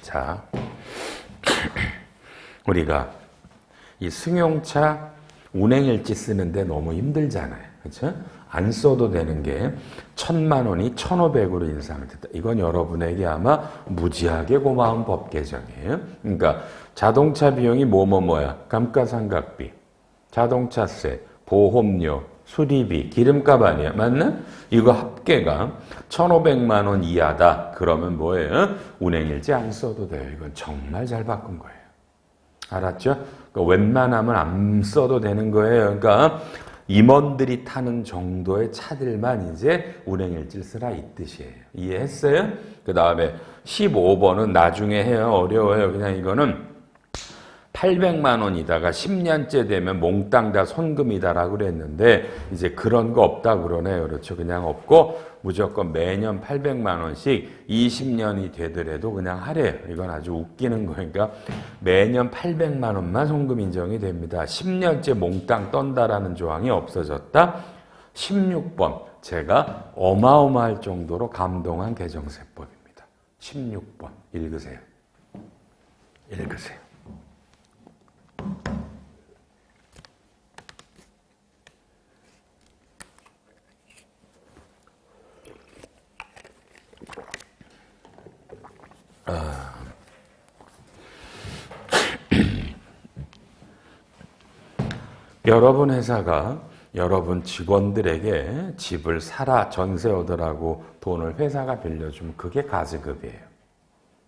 자, 우리가 이 승용차 운행일지 쓰는데 너무 힘들잖아요. 그렇죠? 안 써도 되는 게 1,000만 원이 1,500으로 인상을 됐다. 이건 여러분에게 아마 무지하게 고마운 법 개정이에요. 그러니까 자동차 비용이 뭐야? 감가상각비, 자동차세, 보험료, 수리비, 기름값 아니야. 맞나? 이거 합계가 1,500만 원 이하다. 그러면 뭐예요? 운행일지 안 써도 돼요. 이건 정말 잘 바꾼 거예요. 알았죠? 그러니까 웬만하면 안 써도 되는 거예요. 그러니까 임원들이 타는 정도의 차들만 이제 운행일지를 쓰라 이 뜻이에요. 이해했어요? 그 다음에 15번은 나중에 해요. 어려워요. 그냥 이거는 800만 원이다가 10년째 되면 몽땅 다 손금이다라고 그랬는데 이제 그런 거 없다 그러네요. 그렇죠. 그냥 없고 무조건 매년 800만 원씩 20년이 되더라도 그냥 하래요. 이건 아주 웃기는 거니까 매년 800만 원만 손금 인정이 됩니다. 10년째 몽땅 떤다라는 조항이 없어졌다. 16번 제가 어마어마할 정도로 감동한 개정세법입니다. 16번 읽으세요. 읽으세요. 여러분 회사가 여러분 직원들에게 집을 사라 전세 얻으라고 돈을 회사가 빌려주면 그게 가지급이에요.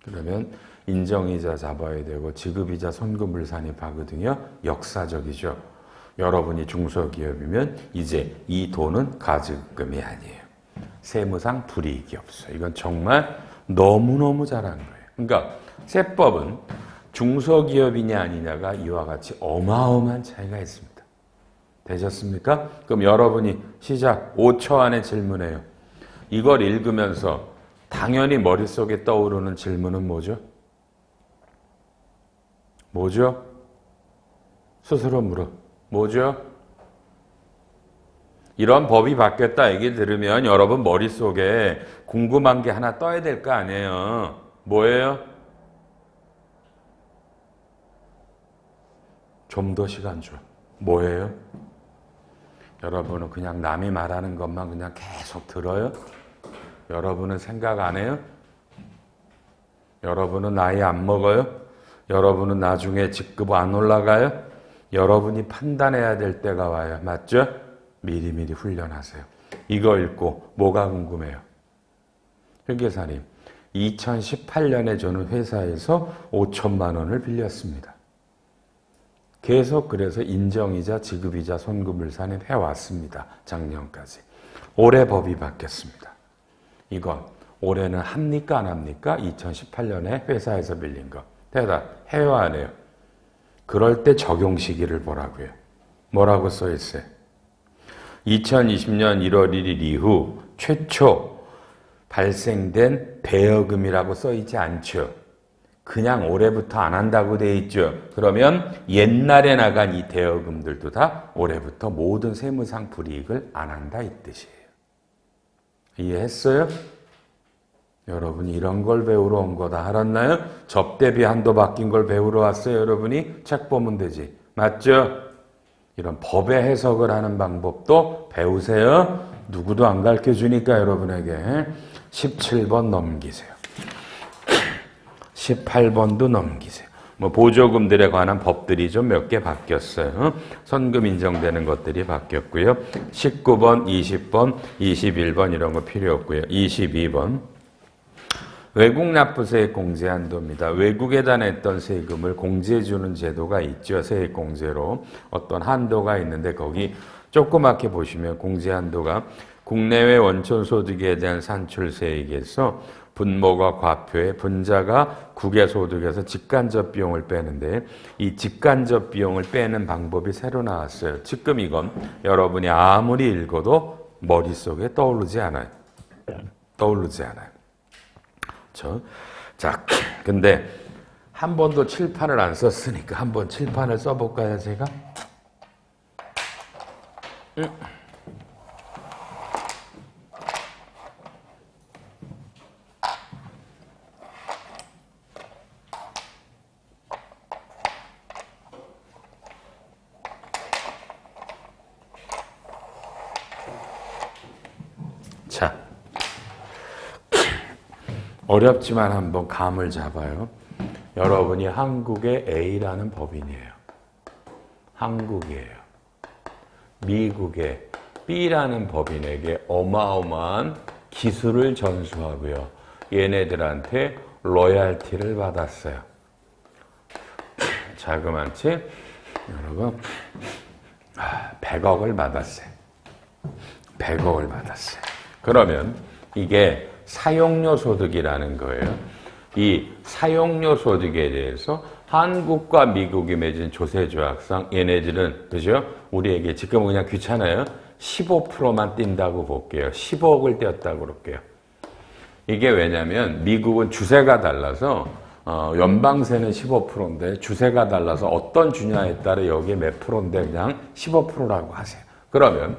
그러면 인정이자 잡아야 되고 지급이자 손금물산이 하거든요. 역사적이죠. 여러분이 중소기업이면 이제 이 돈은 가지급금이 아니에요. 세무상 불이익이 없어요. 이건 정말 너무너무 잘한 거예요. 그러니까 세법은 중소기업이냐 아니냐가 이와 같이 어마어마한 차이가 있습니다. 되셨습니까? 그럼 여러분이 시작 5초 안에 질문해요. 이걸 읽으면서 당연히 머릿속에 떠오르는 질문은 뭐죠? 뭐죠? 스스로 물어. 뭐죠? 이런 법이 바뀌었다 얘기 들으면 여러분 머릿속에 궁금한 게 하나 떠야 될 거 아니에요. 뭐예요? 좀 더 시간 줘. 뭐예요? 여러분은 그냥 남이 말하는 것만 그냥 계속 들어요? 여러분은 생각 안 해요? 여러분은 나이 안 먹어요? 여러분은 나중에 직급 안 올라가요? 여러분이 판단해야 될 때가 와요. 맞죠? 미리미리 훈련하세요. 이거 읽고 뭐가 궁금해요? 회계사님, 2018년에 저는 회사에서 5천만 원을 빌렸습니다. 계속 그래서 인정이자 지급이자 손금물산에 해왔습니다. 작년까지. 올해 법이 바뀌었습니다. 이건 올해는 합니까 안 합니까? 2018년에 회사에서 빌린 거. 대답, 해요 안 해요? 그럴 때 적용 시기를 보라고요. 뭐라고 써 있어요? 2020년 1월 1일 이후 최초 발생된 대여금이라고 써 있지 않죠. 그냥 올해부터 안 한다고 돼 있죠. 그러면 옛날에 나간 이 대여금들도 다 올해부터 모든 세무상 불이익을 안 한다 이 뜻이에요. 이해했어요? 여러분이 이런 걸 배우러 온 거다. 알았나요? 접대비 한도 바뀐 걸 배우러 왔어요. 여러분이 책 보면 되지. 맞죠? 이런 법의 해석을 하는 방법도 배우세요. 누구도 안 가르쳐주니까 여러분에게 17번 넘기세요. 18번도 넘기세요. 뭐 보조금들에 관한 법들이 좀 몇 개 바뀌었어요. 선금 인정되는 것들이 바뀌었고요. 19번, 20번, 21번 이런 거 필요 없고요. 22번. 외국 납부세액 공제 한도입니다. 외국에다 냈던 세금을 공제해주는 제도가 있죠. 세액공제로. 어떤 한도가 있는데 거기 조그맣게 보시면 공제 한도가 국내외 원천소득에 대한 산출세액에서 분모가 과표에 분자가 국외소득에서 직간접 비용을 빼는데 이 직간접 비용을 빼는 방법이 새로 나왔어요. 지금 이건 여러분이 아무리 읽어도 머릿속에 떠오르지 않아요. 떠오르지 않아요. 그렇죠? 자, 근데 한 번도 칠판을 안 썼으니까 한번 칠판을 써볼까요, 제가? 어렵지만 한번 감을 잡아요. 여러분이 한국의 A라는 법인이에요. 한국이에요. 미국의 B라는 법인에게 어마어마한 기술을 전수하고요. 얘네들한테 로얄티를 받았어요. 자그마치 여러분 100억을 받았어요. 100억을 받았어요. 그러면 이게 사용료 소득이라는 거예요. 이 사용료 소득에 대해서 한국과 미국이 맺은 조세조약상 얘네들은 그죠? 우리에게 지금 그냥 귀찮아요. 15%만 띈다고 볼게요. 15억을 띄었다고 그럴게요. 이게 왜냐면 미국은 주세가 달라서 연방세는 15%인데 주세가 달라서 어떤 주냐에 따라 여기에 몇 프로인데 그냥 15%라고 하세요. 그러면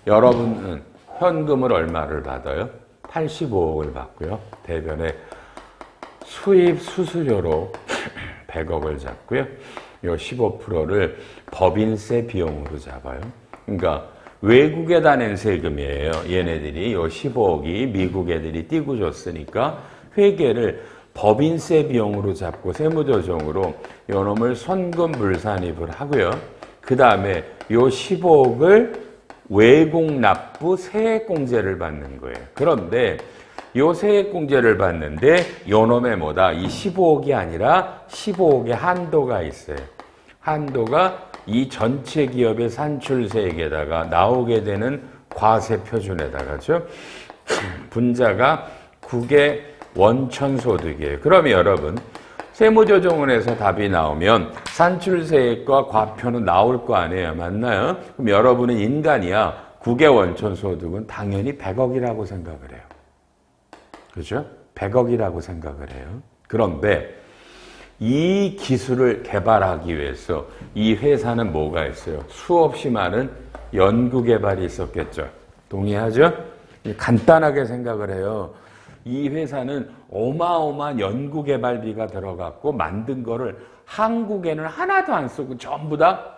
여러분은 현금을 얼마를 받아요? 85억을 받고요. 대변에 수입 수수료로 100억을 잡고요. 요 15%를 법인세 비용으로 잡아요. 그러니까 외국에다 낸 세금이에요. 얘네들이 요 15억이 미국 애들이 띄고 줬으니까 회계를 법인세 비용으로 잡고 세무조정으로 요 놈을 손금 물산입을 하고요. 그 다음에 요 15억을 외국 납부 세액공제를 받는 거예요. 그런데 요 세액공제를 받는데 요 놈의 뭐다? 이 15억이 아니라 15억의 한도가 있어요. 한도가 이 전체 기업의 산출세액에다가 나오게 되는 과세 표준에다가죠. 분자가 국의 원천소득이에요. 그러면 여러분 세무조정원에서 답이 나오면 산출세액과 과표는 나올 거 아니에요. 맞나요? 그럼 여러분은 인간이야. 국의 원천소득은 당연히 100억이라고 생각을 해요. 그죠? 100억이라고 생각을 해요. 그런데 이 기술을 개발하기 위해서 이 회사는 뭐가 있어요? 수없이 많은 연구개발이 있었겠죠. 동의하죠? 간단하게 생각을 해요. 이 회사는 어마어마한 연구개발비가 들어갔고 만든 거를 한국에는 하나도 안 쓰고 전부 다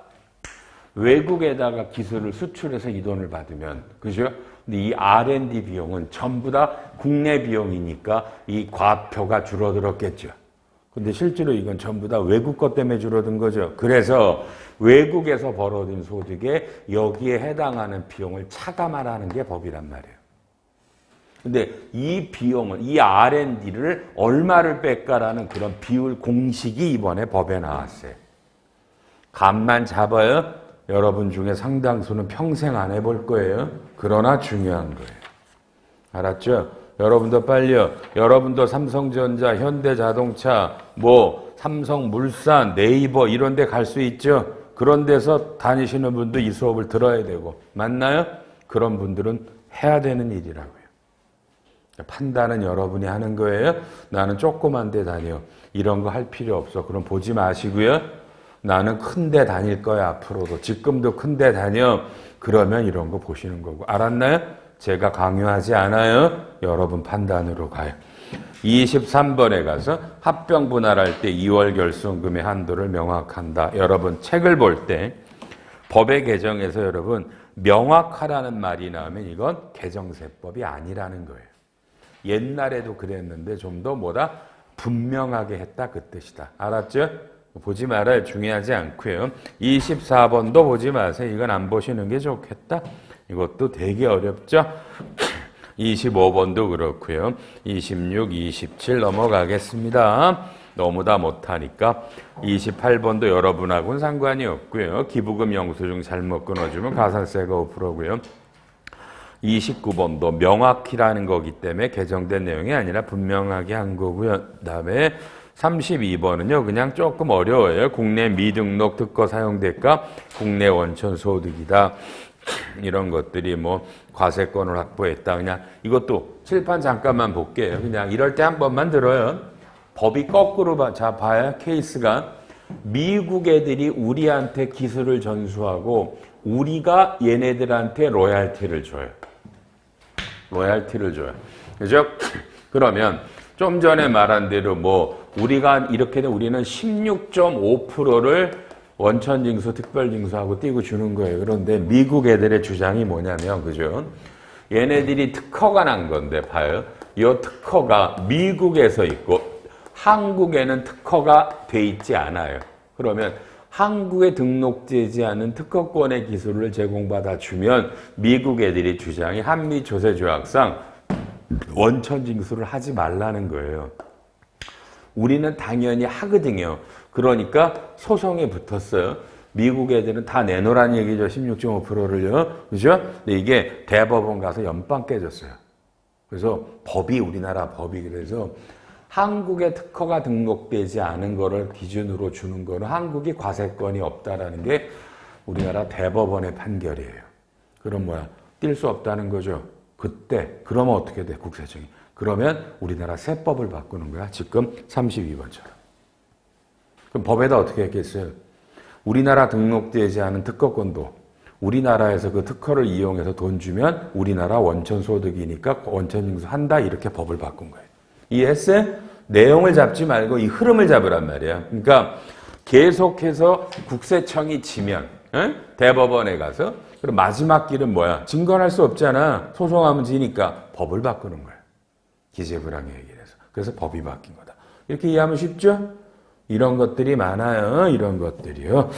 외국에다가 기술을 수출해서 이 돈을 받으면, 그죠? 근데 이 R&D 비용은 전부 다 국내 비용이니까 이 과표가 줄어들었겠죠. 근데 실제로 이건 전부 다 외국 것 때문에 줄어든 거죠. 그래서 외국에서 벌어진 소득에 여기에 해당하는 비용을 차감하라는 게 법이란 말이에요. 근데 이 비용은, 이 R&D를 얼마를 뺄까라는 그런 비율 공식이 이번에 법에 나왔어요. 감만 잡아요. 여러분 중에 상당수는 평생 안 해볼 거예요. 그러나 중요한 거예요. 알았죠? 여러분도 빨리요. 여러분도 삼성전자, 현대자동차, 삼성물산, 네이버 이런 데 갈 수 있죠? 그런 데서 다니시는 분도 이 수업을 들어야 되고. 맞나요? 그런 분들은 해야 되는 일이라고요. 판단은 여러분이 하는 거예요. 나는 조그만 데 다녀. 이런 거 할 필요 없어. 그럼 보지 마시고요. 나는 큰 데 다닐 거야, 앞으로도. 지금도 큰 데 다녀. 그러면 이런 거 보시는 거고. 알았나요? 제가 강요하지 않아요. 여러분 판단으로 가요. 23번에 가서 합병 분할할 때 2월 결손금의 한도를 명확한다. 여러분 책을 볼 때 법의 개정에서 여러분 명확하라는 말이 나오면 이건 개정세법이 아니라는 거예요. 옛날에도 그랬는데 좀 더 분명하게 했다 그 뜻이다. 알았죠? 보지 말아요. 중요하지 않고요. 24번도 보지 마세요. 이건 안 보시는 게 좋겠다. 이것도 되게 어렵죠? 25번도 그렇고요. 26, 27 넘어가겠습니다. 너무 다 못하니까 28번도 여러분하고는 상관이 없고요. 기부금 영수증 잘못 끊어주면 가산세가 5%고요. 29번도 명확히라는 거기 때문에 개정된 내용이 아니라 분명하게 한 거고요. 그다음에 32번은요. 그냥 조금 어려워요. 국내 미등록 특허 사용대가 국내 원천 소득이다. 이런 것들이 과세권을 확보했다. 그냥 이것도 칠판 잠깐만 볼게요. 그냥 이럴 때 한 번만 들어요. 법이 거꾸로 봐야 케이스가 미국 애들이 우리한테 기술을 전수하고 우리가 얘네들한테 로얄티를 줘요. 로얄티를 줘요. 그죠? 그러면 좀 전에 말한 대로 우리가 이렇게 되면 우리는 16.5%를 원천징수, 특별징수하고 띄고 주는 거예요. 그런데 미국 애들의 주장이 뭐냐면, 그죠? 얘네들이 특허가 난 건데, 봐요. 이 특허가 미국에서 있고 한국에는 특허가 돼 있지 않아요. 그러면 한국에 등록되지 않은 특허권의 기술을 제공받아 주면 미국 애들이 주장이 한미조세조약상 원천 징수를 하지 말라는 거예요. 우리는 당연히 하거든요. 그러니까 소송에 붙었어요. 미국 애들은 다 내놓으라는 얘기죠. 16.5%를요. 그죠? 근데 이게 대법원 가서 연방 깨졌어요. 그래서 법이 우리나라 법이 그래서 한국에 특허가 등록되지 않은 거를 기준으로 주는 거는 한국이 과세권이 없다라는 게 우리나라 대법원의 판결이에요. 그럼 뭐야? 뛸 수 없다는 거죠. 그때 그러면 어떻게 돼? 국세청이. 그러면 우리나라 세법을 바꾸는 거야. 지금 32번처럼. 그럼 법에다 어떻게 했겠어요? 우리나라 등록되지 않은 특허권도 우리나라에서 그 특허를 이용해서 돈 주면 우리나라 원천 소득이니까 원천 징수한다 이렇게 법을 바꾼 거예요. 이해했어요? 내용을 잡지 말고 이 흐름을 잡으란 말이야. 그러니까 계속해서 국세청이 지면 대법원에 가서 그럼 마지막 길은 뭐야? 증거할 수 없잖아. 소송하면 지니까 법을 바꾸는 거야. 기재부랑 얘기를 해서. 그래서 법이 바뀐 거다. 이렇게 이해하면 쉽죠? 이런 것들이 많아요. 이런 것들이요.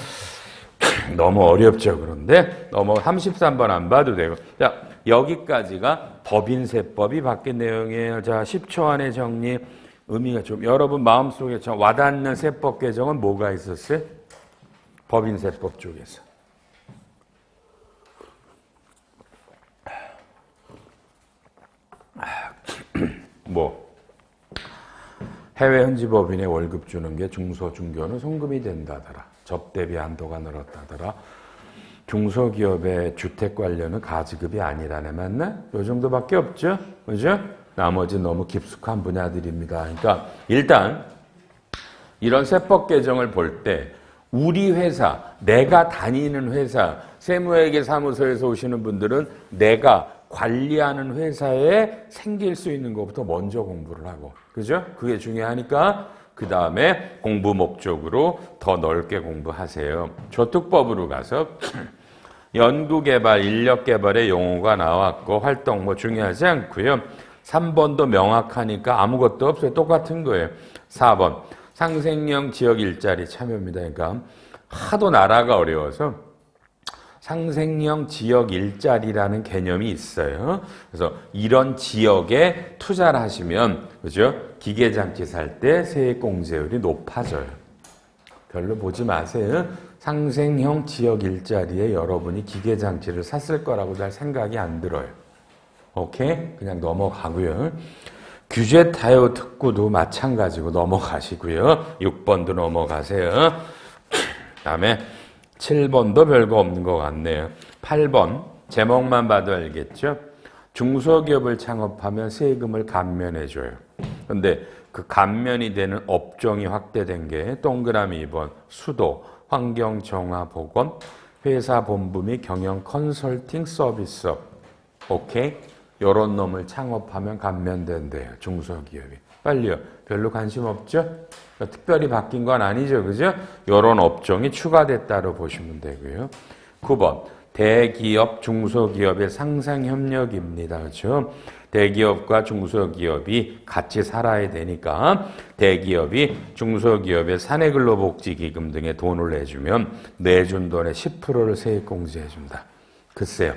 너무 어렵죠. 그런데 너무 33번 안 봐도 되고. 자, 여기까지가 법인세법이 바뀐 내용이에요. 자, 10초 안에 정리. 의미가 좀 여러분 마음속에 좀 와닿는 세법 개정은 뭐가 있었어요? 법인세법 쪽에서. 뭐 해외 현지 법인에 월급 주는 게 중소중견은 송금이 된다더라. 접대비 한도가 늘었다더라. 중소기업의 주택 관련은 가지급이 아니라네. 맞나? 요 정도밖에 없죠? 그죠? 나머지 너무 깊숙한 분야들입니다. 그러니까 일단 이런 세법 개정을 볼 때 우리 회사, 내가 다니는 회사, 세무회계 사무소에서 오시는 분들은 내가 관리하는 회사에 생길 수 있는 것부터 먼저 공부를 하고, 그죠? 그게 중요하니까 그 다음에 공부 목적으로 더 넓게 공부하세요. 조특법으로 가서 연구개발, 인력개발의 용어가 나왔고 활동 뭐 중요하지 않고요. 3번도 명확하니까 아무것도 없어요. 똑같은 거예요. 4번 상생형 지역 일자리 참여입니다. 그러니까 하도 나라가 어려워서 상생형 지역 일자리라는 개념이 있어요. 그래서 이런 지역에 투자를 하시면 그죠? 기계장치 살 때 세액공제율이 높아져요. 별로 보지 마세요. 상생형 지역 일자리에 여러분이 기계장치를 샀을 거라고 잘 생각이 안 들어요. 오케이? 그냥 넘어가고요. 규제 타요 특구도 마찬가지고 넘어가시고요. 6번도 넘어가세요. 다음에 7번도 별거 없는 것 같네요. 8번 제목만 봐도 알겠죠? 중소기업을 창업하면 세금을 감면해줘요. 근데 그 감면이 되는 업종이 확대된 게 동그라미 2번 수도, 환경정화보건, 회사 본부 및 경영 컨설팅 서비스업. 오케이? 요런 놈을 창업하면 감면된대요. 중소기업이. 빨리요. 별로 관심 없죠? 특별히 바뀐 건 아니죠. 그죠? 요런 업종이 추가됐다고 보시면 되고요. 9번. 대기업, 중소기업의 상생협력입니다. 그렇죠? 대기업과 중소기업이 같이 살아야 되니까 대기업이 중소기업의 사내근로복지기금 등에 돈을 내주면 내준 돈의 10%를 세액공제해준다. 글쎄요.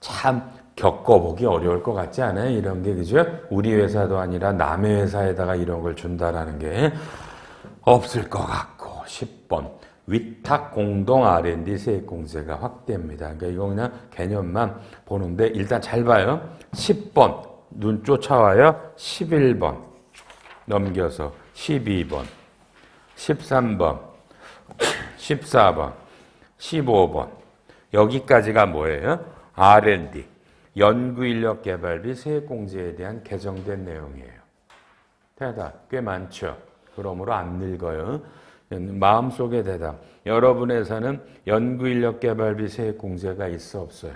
참 겪어보기 어려울 것 같지 않아요? 이런 게, 그죠? 우리 회사도 아니라 남의 회사에다가 이런 걸 준다라는 게 없을 것 같고. 10번. 위탁 공동 R&D 세액공제가 확대입니다. 그러니까 이거 그냥 개념만 보는데 일단 잘 봐요. 10번. 눈 쫓아와요. 11번. 넘겨서 12번. 13번. 14번. 15번. 여기까지가 뭐예요? R&D. 연구인력 개발비 세액공제에 대한 개정된 내용이에요. 대답 꽤 많죠. 그러므로 안 늙어요. 마음속의 대답. 여러분 회사는 연구인력 개발비 세액공제가 있어 없어요?